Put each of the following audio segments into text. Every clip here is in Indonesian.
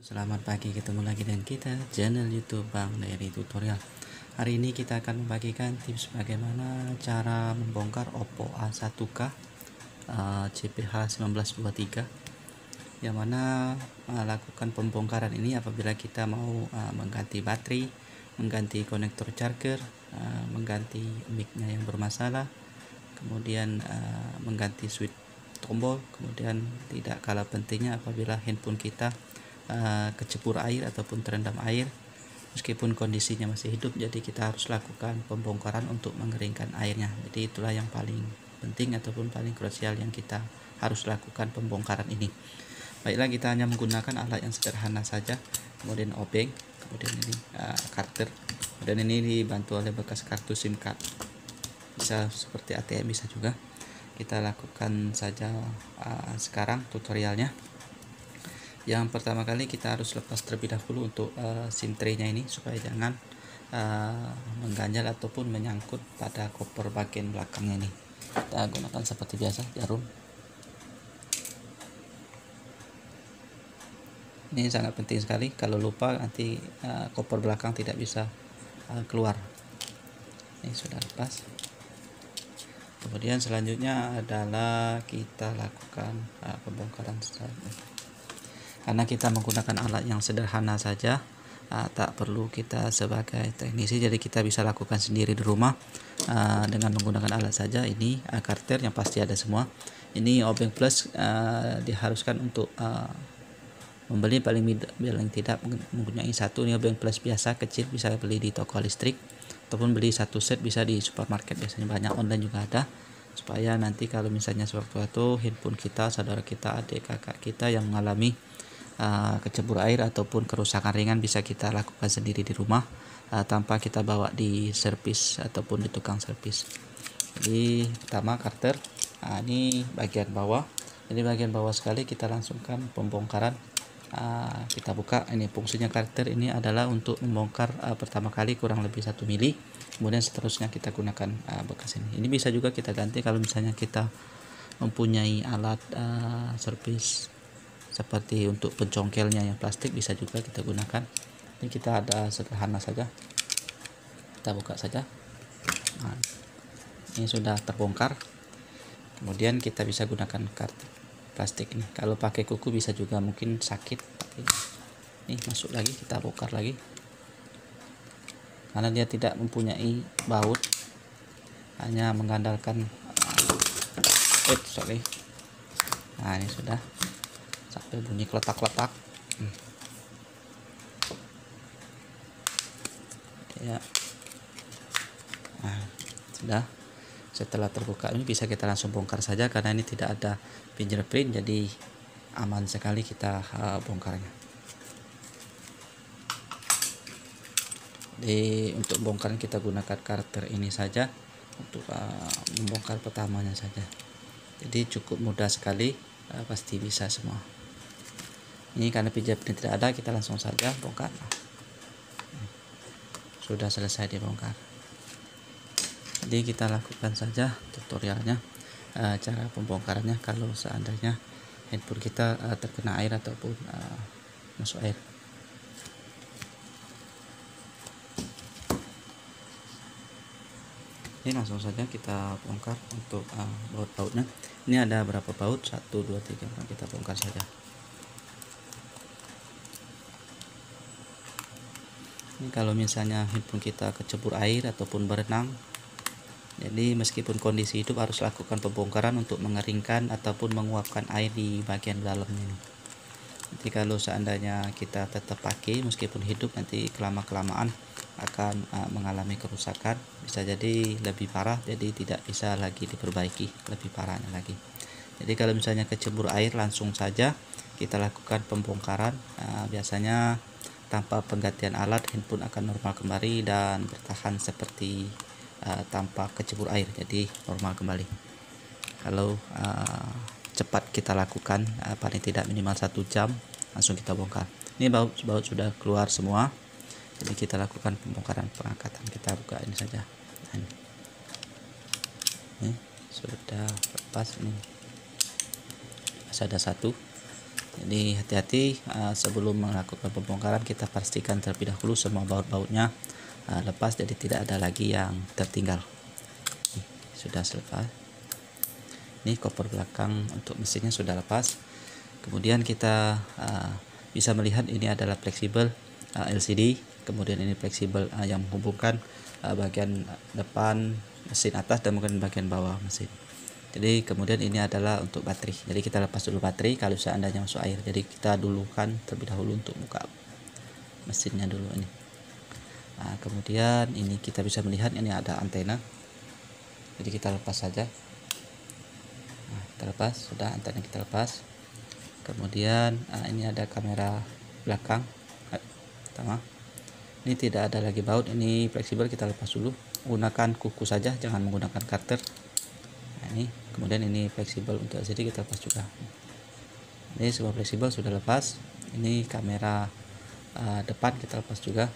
Selamat pagi, ketemu lagi dengan kita channel YouTube Bang Dari Tutorial. Hari ini kita akan membagikan tips bagaimana cara membongkar Oppo A1k CPH 1923, yang mana melakukan pembongkaran ini apabila kita mau mengganti baterai, mengganti konektor charger, mengganti mic-nya yang bermasalah, kemudian mengganti switch tombol, kemudian tidak kalah pentingnya apabila handphone kita kecebur air ataupun terendam air meskipun kondisinya masih hidup, jadi kita harus lakukan pembongkaran untuk mengeringkan airnya. Jadi itulah yang paling penting ataupun paling krusial yang kita harus lakukan pembongkaran ini. Baiklah, kita hanya menggunakan alat yang sederhana saja, kemudian obeng, kemudian ini karter, dan ini dibantu oleh bekas kartu SIM card, bisa seperti ATM, bisa juga. Kita lakukan saja sekarang tutorialnya. Yang pertama kali kita harus lepas terlebih dahulu untuk SIM tray-nya ini supaya jangan mengganjal ataupun menyangkut pada koper bagian belakangnya ini. Kita gunakan seperti biasa jarum. Ini sangat penting sekali, kalau lupa nanti koper belakang tidak bisa keluar. Ini sudah lepas. Kemudian selanjutnya adalah kita lakukan pembongkaran karena kita menggunakan alat yang sederhana saja, tak perlu kita sebagai teknisi, jadi kita bisa lakukan sendiri di rumah dengan menggunakan alat saja. Ini karter yang pasti ada semua. Ini obeng plus diharuskan untuk membeli paling tidak mempunyai satu. Ini obeng plus biasa kecil, bisa beli di toko listrik ataupun beli satu set bisa di supermarket, biasanya banyak, online juga ada, supaya nanti kalau misalnya sewaktu-waktu handphone kita, saudara kita, adik kakak kita yang mengalami kecebur air ataupun kerusakan ringan, bisa kita lakukan sendiri di rumah tanpa kita bawa di servis ataupun di tukang servis. Jadi pertama karter, ini bagian bawah. Jadi bagian bawah sekali kita langsungkan pembongkaran. Kita buka. Ini fungsinya karter ini adalah untuk membongkar pertama kali kurang lebih 1 mili, kemudian seterusnya kita gunakan bekas ini. Ini bisa juga kita ganti kalau misalnya kita mempunyai alat servis seperti untuk pencongkelnya yang plastik, bisa juga kita gunakan. Ini kita ada sederhana saja, kita buka saja. Nah, ini sudah terbongkar. Kemudian kita bisa gunakan kartu plastik ini. Kalau pakai kuku bisa juga, mungkin sakit, tapi ini masuk lagi, kita bongkar lagi karena dia tidak mempunyai baut, hanya mengandalkan nah ini sudah sampai bunyi kletak-kletak. Ya, nah, sudah. Setelah terbuka ini bisa kita langsung bongkar saja karena ini tidak ada fingerprint, jadi aman sekali kita bongkarnya. Jadi untuk bongkaran kita gunakan karter ini saja untuk membongkar pertamanya saja. Jadi cukup mudah sekali, pasti bisa semua. Ini karena fingerprint tidak ada, kita langsung saja bongkar. Sudah selesai dibongkar. Jadi kita lakukan saja tutorialnya, cara pembongkarannya kalau seandainya handphone kita terkena air ataupun masuk air. Ini langsung saja kita bongkar untuk baut-bautnya. Ini ada berapa baut? 1, 2, 3. Kita bongkar saja. Ini kalau misalnya handphone kita kecebur air ataupun berenang, jadi meskipun kondisi hidup harus lakukan pembongkaran untuk mengeringkan ataupun menguapkan air di bagian dalamnya ini. Jadi kalau seandainya kita tetap pakai meskipun hidup, nanti kelamaan akan mengalami kerusakan, bisa jadi lebih parah, jadi tidak bisa lagi diperbaiki, lebih parahnya lagi. Jadi kalau misalnya kecebur air, langsung saja kita lakukan pembongkaran. Biasanya tanpa penggantian alat handphone akan normal kembali dan bertahan seperti tanpa kecebur air, jadi normal kembali. Kalau cepat kita lakukan, paling tidak minimal 1 jam, langsung kita bongkar. Ini baut sudah keluar semua, jadi kita lakukan pembongkaran pengangkatan. Kita buka ini saja. Ini sudah lepas, ini masih ada 1. Jadi hati-hati sebelum melakukan pembongkaran, kita pastikan terlebih dahulu semua baut-bautnya lepas, jadi tidak ada lagi yang tertinggal. Sudah selesai. Ini koper belakang untuk mesinnya sudah lepas. Kemudian kita bisa melihat ini adalah fleksibel LCD, kemudian ini fleksibel yang menghubungkan bagian depan mesin atas dan mungkin bagian bawah mesin. Jadi kemudian ini adalah untuk baterai. Jadi kita lepas dulu baterai kalau seandainya masuk air. Jadi kita dulukan terlebih dahulu untuk buka mesinnya dulu ini. Nah, kemudian ini kita bisa melihat ini ada antena. Jadi kita lepas saja. Nah, kita lepas, sudah antena kita lepas. Kemudian ini ada kamera belakang. Pertama, ini tidak ada lagi baut, ini fleksibel, kita lepas dulu. Gunakan kuku saja, jangan menggunakan cutter. Nah, ini kemudian ini fleksibel untuk LCD kita lepas juga. Ini semua fleksibel sudah lepas. Ini kamera depan kita lepas juga.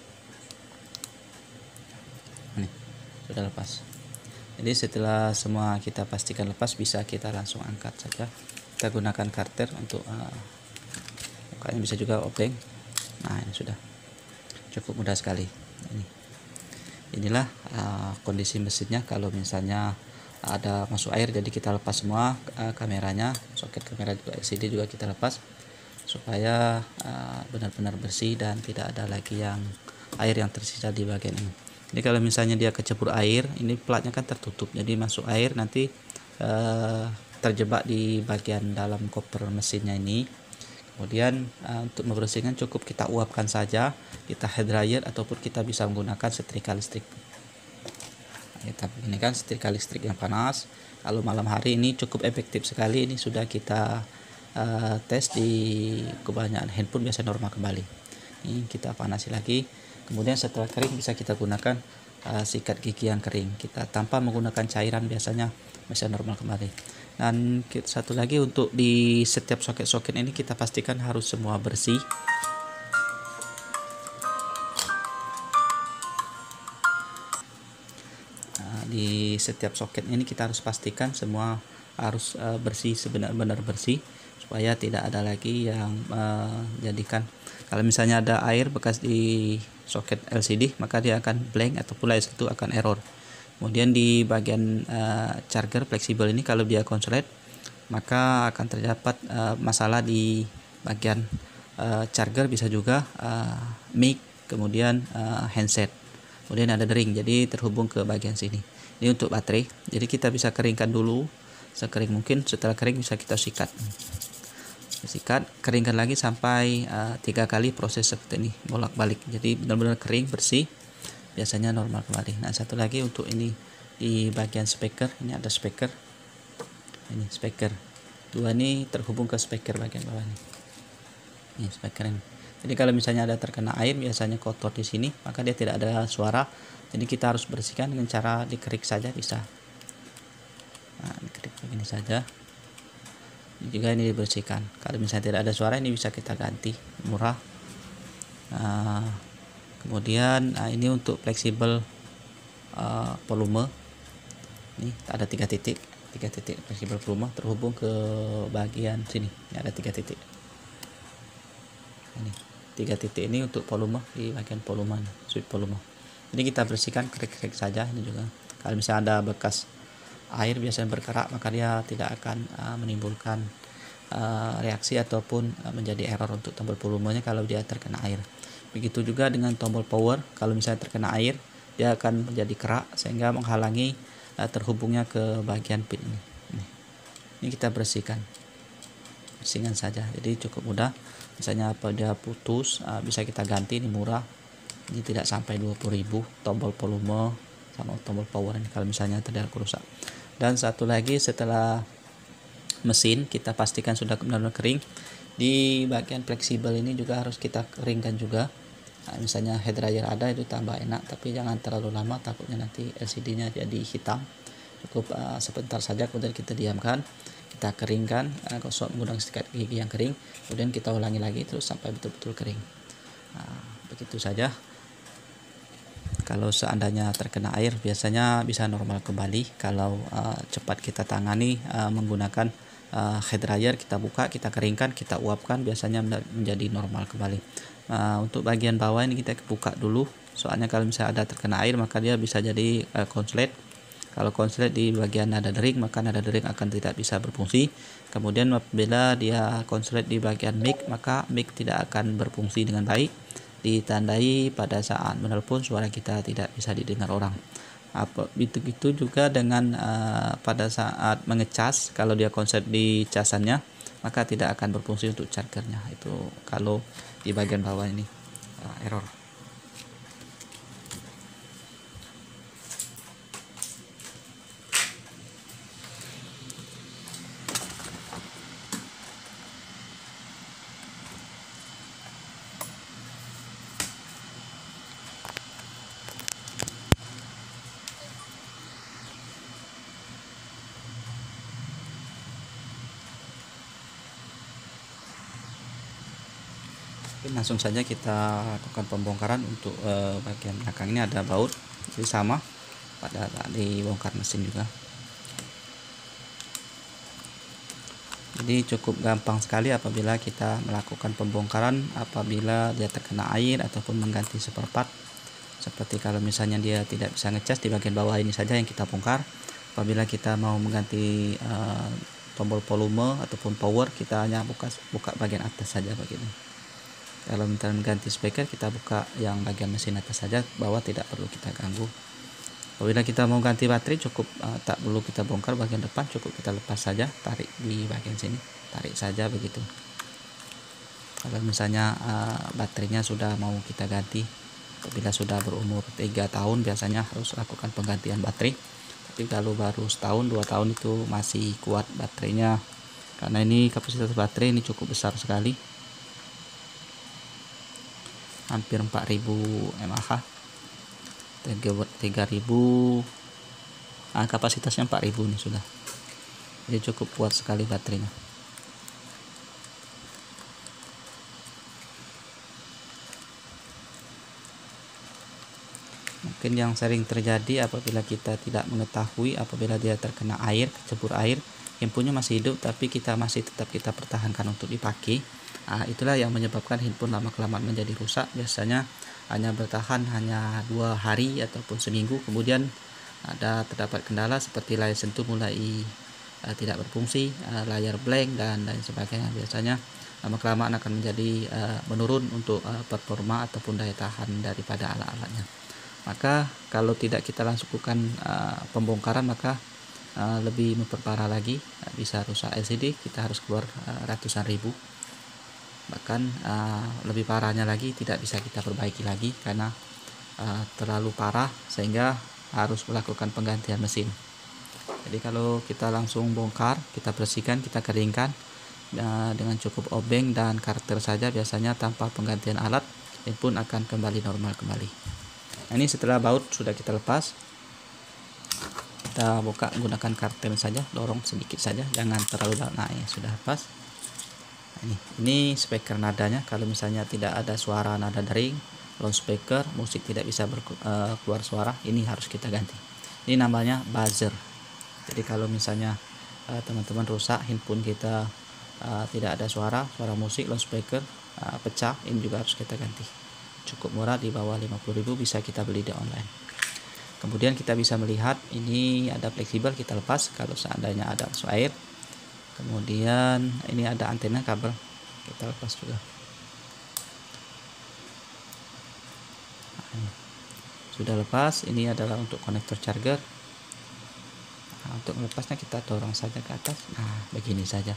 Ini sudah lepas. Jadi setelah semua kita pastikan lepas, bisa kita langsung angkat saja. Kita gunakan cutter untuk bukanya, bisa juga obeng. Nah, ini sudah cukup mudah sekali. Inilah kondisi mesinnya kalau misalnya ada masuk air. Jadi kita lepas semua kameranya, soket kamera juga, LCD juga kita lepas supaya benar-benar bersih dan tidak ada lagi yang air yang tersisa di bagian ini. Jadi kalau misalnya dia kecebur air, ini platnya kan tertutup, jadi masuk air nanti terjebak di bagian dalam koper mesinnya ini. Kemudian untuk membersihkan cukup kita uapkan saja, kita hair dryer ataupun kita bisa menggunakan setrika listrik. Kita ini kan setrika listrik yang panas. Kalau malam hari ini cukup efektif sekali. Ini sudah kita tes di kebanyakan handphone, biasa normal kembali. Ini kita panasi lagi. Kemudian setelah kering bisa kita gunakan sikat gigi yang kering. Kita tanpa menggunakan cairan biasanya bisa normal kembali. Dan satu lagi, untuk di setiap soket-soket ini kita pastikan harus semua bersih. Di setiap soket ini kita harus pastikan semua harus bersih, sebenar-benar bersih, supaya tidak ada lagi yang menjadikan kalau misalnya ada air bekas di soket LCD, maka dia akan blank ataupun itu akan error. Kemudian di bagian charger fleksibel ini kalau dia konslet, maka akan terdapat masalah di bagian charger, bisa juga mic, kemudian handset, kemudian ada dering, jadi terhubung ke bagian sini. Ini untuk baterai, jadi kita bisa keringkan dulu sekering mungkin. Setelah kering bisa kita sikat, keringkan lagi sampai 3 kali proses seperti ini, bolak-balik, jadi benar-benar kering bersih, biasanya normal kembali. Nah, satu lagi untuk ini di bagian speaker, ini ada speaker, ini speaker 2 ini terhubung ke speaker bagian bawah ini speaker ini. Jadi kalau misalnya ada terkena air, biasanya kotor di sini, maka dia tidak ada suara. Jadi kita harus bersihkan dengan cara dikerik saja bisa. Nah, dikerik begini saja. Ini juga ini dibersihkan. Kalau misalnya tidak ada suara, ini bisa kita ganti, murah. Kemudian ini untuk fleksibel volume. Ini ada 3 titik fleksibel volume terhubung ke bagian sini. Ini ada 3 titik. Ini 3 titik ini untuk volume, di bagian volume, switch volume. Jadi kita bersihkan, kerik-kerik saja. Ini juga kalau misalnya ada bekas air biasanya berkerak, maka dia tidak akan menimbulkan reaksi ataupun menjadi error untuk tombol volumenya kalau dia terkena air. Begitu juga dengan tombol power, kalau misalnya terkena air, dia akan menjadi kerak sehingga menghalangi terhubungnya ke bagian pin ini. Ini kita bersihkan saja, jadi cukup mudah. Misalnya apa dia putus, bisa kita ganti, ini murah. Ini tidak sampai 20.000 tombol volume sama tombol power ini kalau misalnya terjadi rusak. Dan satu lagi, setelah mesin kita pastikan sudah benar-benar kering, di bagian fleksibel ini juga harus kita keringkan juga. Nah, misalnya hair dryer ada, itu tambah enak, tapi jangan terlalu lama, takutnya nanti LCD-nya jadi hitam. Cukup sebentar saja, kemudian kita diamkan, kita keringkan, gosok menggunakan sikat gigi yang kering, kemudian kita ulangi lagi terus sampai betul-betul kering. Nah, begitu saja. Kalau seandainya terkena air, biasanya bisa normal kembali kalau cepat kita tangani menggunakan hair dryer, kita buka, kita keringkan, kita uapkan, biasanya menjadi normal kembali. Untuk bagian bawah ini kita buka dulu, soalnya kalau misalnya ada terkena air maka dia bisa jadi konslet. Kalau konslet di bagian nada dering, maka nada dering akan tidak bisa berfungsi. Kemudian apabila dia konslet di bagian mic, maka mic tidak akan berfungsi dengan baik, ditandai pada saat menelpon suara kita tidak bisa didengar orang. Begitu juga dengan pada saat mengecas, kalau dia konslet di casannya maka tidak akan berfungsi untuk chargernya. Itu kalau di bagian bawah ini error. Langsung saja kita lakukan pembongkaran. Untuk bagian belakang ini ada baut, jadi sama pada tadi bongkar mesin juga. Jadi cukup gampang sekali apabila kita melakukan pembongkaran apabila dia terkena air ataupun mengganti spare part. Seperti kalau misalnya dia tidak bisa ngecas, di bagian bawah ini saja yang kita bongkar. Apabila kita mau mengganti tombol volume ataupun power, kita hanya buka bagian atas saja begini. Kalau minta mengganti speaker, kita buka yang bagian mesin atas saja, bawah tidak perlu kita ganggu. Apabila kita mau ganti baterai, cukup tak perlu kita bongkar bagian depan, cukup kita lepas saja, tarik di bagian sini, tarik saja begitu. Kalau misalnya baterainya sudah mau kita ganti, apabila sudah berumur 3 tahun biasanya harus lakukan penggantian baterai. Tapi kalau baru setahun 2 tahun itu masih kuat baterainya, karena ini kapasitas baterai ini cukup besar sekali, hampir 4000 mAh, 3000, kapasitasnya 4000 ini sudah, jadi cukup kuat sekali baterainya. Mungkin yang sering terjadi apabila kita tidak mengetahui, apabila dia terkena air, kecebur air, handphonenya masih hidup tapi kita masih tetap kita pertahankan untuk dipakai. Itulah yang menyebabkan handphone lama-kelamaan menjadi rusak. Biasanya hanya bertahan hanya 2 hari ataupun seminggu, kemudian terdapat kendala seperti layar sentuh mulai tidak berfungsi, layar blank dan lain sebagainya. Biasanya lama-kelamaan akan menjadi menurun untuk performa ataupun daya tahan daripada alat-alatnya. Maka kalau tidak kita lakukan pembongkaran, maka lebih memperparah lagi, bisa rusak LCD, kita harus keluar ratusan ribu. Bahkan lebih parahnya lagi, tidak bisa kita perbaiki lagi karena terlalu parah sehingga harus melakukan penggantian mesin. Jadi kalau kita langsung bongkar, kita bersihkan, kita keringkan dengan cukup obeng dan karter saja, biasanya tanpa penggantian alat, handphone akan kembali normal kembali. Nah, ini setelah baut sudah kita lepas, kita buka gunakan karter saja, dorong sedikit saja, jangan terlalu dalam. Nah, ya sudah lepas. Nah, ini speaker nadanya. Kalau misalnya tidak ada suara nada dering, loudspeaker, musik tidak bisa keluar suara, ini harus kita ganti. Ini namanya buzzer. Jadi kalau misalnya teman-teman rusak handphone kita, tidak ada suara musik, loudspeaker pecah, ini juga harus kita ganti. Cukup murah, di bawah 50.000 bisa kita beli di online. Kemudian kita bisa melihat ini ada fleksibel, kita lepas kalau seandainya ada masuk air. Kemudian ini ada antena kabel, kita lepas juga. Nah, sudah lepas. Ini adalah untuk konektor charger. Nah, untuk melepasnya kita dorong saja ke atas. Nah, begini saja,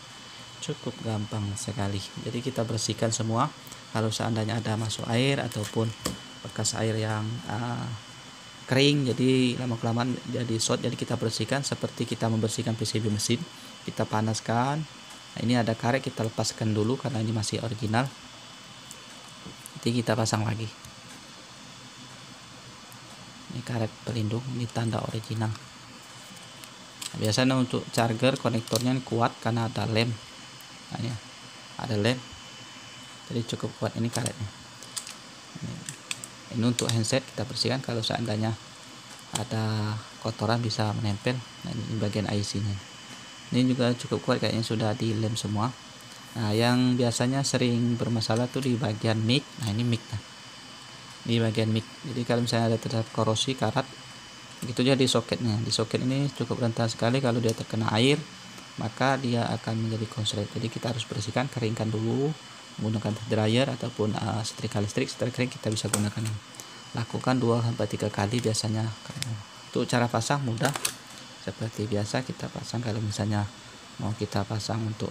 cukup gampang sekali. Jadi kita bersihkan semua. Kalau seandainya ada masuk air ataupun bekas air yang kering, jadi lama-kelamaan jadi short, jadi kita bersihkan seperti kita membersihkan PCB mesin. Kita panaskan. Nah, ini ada karet, kita lepaskan dulu karena ini masih original. Nanti kita pasang lagi. Ini karet pelindung, ini tanda original. Nah, biasanya untuk charger konektornya ini kuat karena ada lem. Nah, ini ada lem, jadi cukup kuat ini karetnya. Ini untuk handset kita bersihkan, kalau seandainya ada kotoran bisa menempel. Nah, ini bagian IC nya. Ini juga cukup kuat, kayaknya sudah dilem semua. Nah, yang biasanya sering bermasalah tuh di bagian mic. Nah, ini mic, nah, di bagian mic. Jadi kalau misalnya ada terdapat korosi karat, begitu aja di soketnya. Di soket ini cukup rentan sekali kalau dia terkena air, maka dia akan menjadi konslet. Jadi kita harus bersihkan, keringkan dulu menggunakan dryer ataupun setrika listrik. Setelah kering kita bisa gunakan. Lakukan 2-3 kali biasanya. Untuk cara pasang mudah, seperti biasa kita pasang. Kalau misalnya mau kita pasang untuk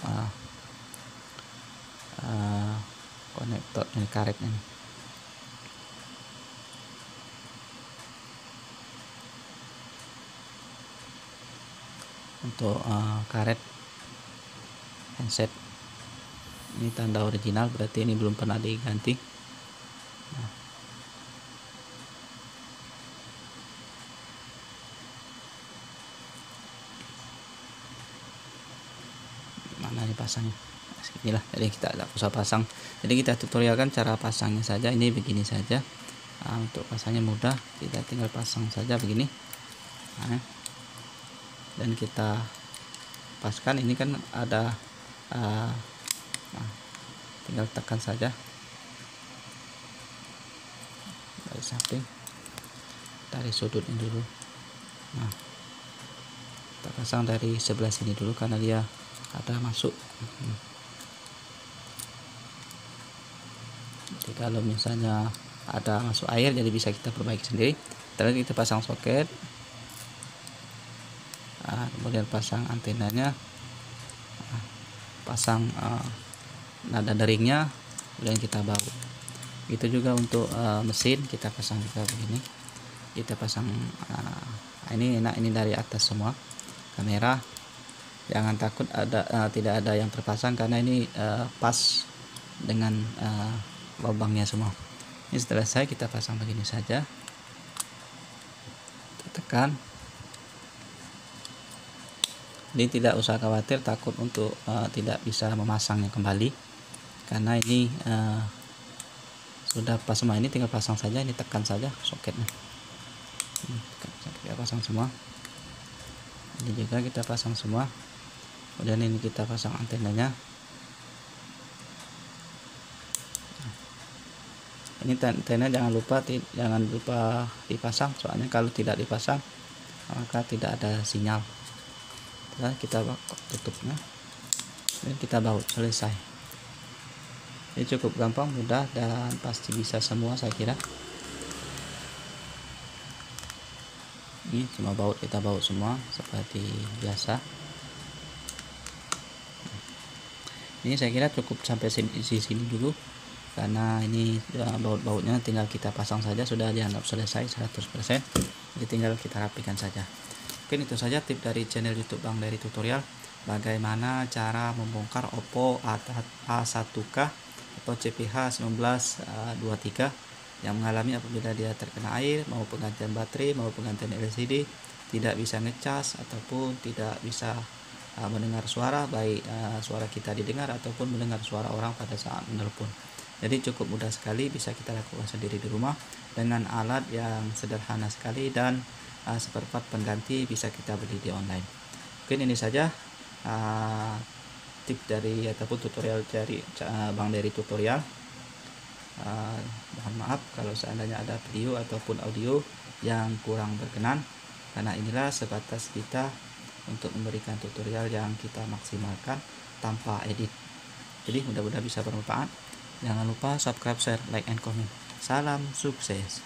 konektor ini, karetnya nih. Untuk karet handset ini tanda original, berarti ini belum pernah diganti. Nah, mana ini pasangnya? Inilah, jadi kita tidak usah pasang. Jadi kita tutorialkan cara pasangnya saja. Ini begini saja. Untuk pasangnya mudah, kita tinggal pasang saja begini. Nah, dan kita paskan. Ini kan ada tinggal tekan saja dari samping, dari sudut ini dulu. Nah, kita pasang dari sebelah sini dulu karena dia ada masuk. Jadi kalau misalnya ada masuk air, jadi bisa kita perbaiki sendiri. Terus kita pasang soket, kemudian pasang antenanya, pasang nada deringnya, kemudian kita baut. Itu juga untuk mesin kita pasang juga begini. Kita pasang ini enak, ini dari atas semua kamera. Jangan takut tidak ada yang terpasang karena ini pas dengan lubangnya semua. Ini setelah kita pasang begini saja, kita tekan. Ini tidak usah khawatir takut untuk tidak bisa memasangnya kembali, karena ini sudah pas semua. Ini tinggal pasang saja, ini tekan saja soketnya. Kita pasang semua. Ini juga kita pasang semua. Kemudian ini kita pasang antenanya. Ini antena jangan lupa dipasang, soalnya kalau tidak dipasang maka tidak ada sinyal. Setelah kita tutupnya dan kita baut, selesai. Ini cukup gampang, mudah, dan pasti bisa semua saya kira. Ini semua baut, kita baut semua seperti biasa. Ini saya kira cukup sampai sini dulu, karena ini baut-bautnya tinggal kita pasang saja, sudah dianggap selesai 100%. Jadi tinggal kita rapikan saja. Mungkin itu saja tips dari channel YouTube Bang Dery Tutorial, bagaimana cara membongkar Oppo A1K atau CPH 1923 yang mengalami apabila dia terkena air, mau penggantian baterai, mau penggantian LCD, tidak bisa ngecas ataupun tidak bisa mendengar suara, baik suara kita didengar ataupun mendengar suara orang pada saat menelpon. Jadi cukup mudah sekali, bisa kita lakukan sendiri di rumah dengan alat yang sederhana sekali, dan seperempat pengganti bisa kita beli di online. Mungkin ini saja tips dari ataupun tutorial dari Bang Dery Tutorial. Mohon maaf kalau seandainya ada video ataupun audio yang kurang berkenan, karena inilah sebatas kita untuk memberikan tutorial yang kita maksimalkan tanpa edit. Jadi mudah-mudahan bisa bermanfaat. Jangan lupa subscribe, share, like, and comment. Salam sukses.